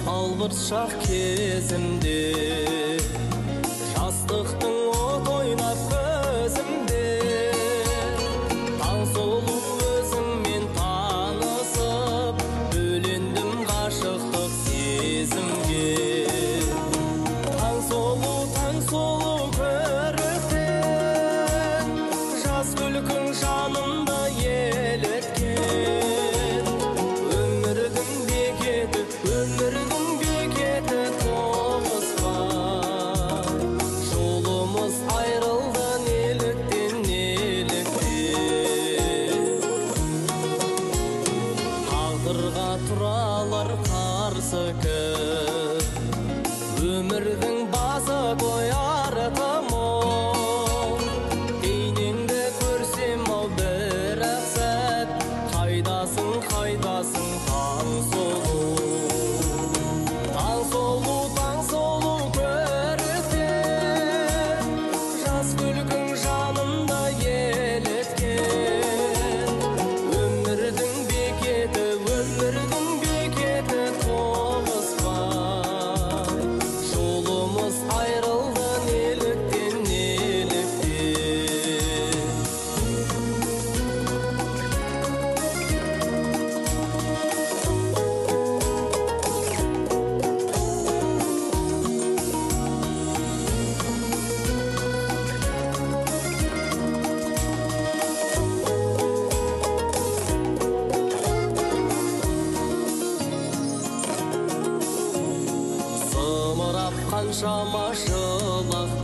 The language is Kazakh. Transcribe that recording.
Албырт шақ кезімде жастықтың от ойнап көзімде таң сұлу өзіңмен танысып бөлендім ғашықтық сезімге таң сұлу көріктен жас күлкің жанымда еліткен өмірдің бекеті тоғыспай жолымыз айрылды неліктен тағдырға тұралар қарсы кім өмірдің басы қояр тымым бейнеңді көрсем ау бір-ақ сәт қайдасың таң сұлу көріктен жас күлкің жанымда еліткен өмірдің бекеті тоғыспай жолымыз айрылды неліктен қаншама шылық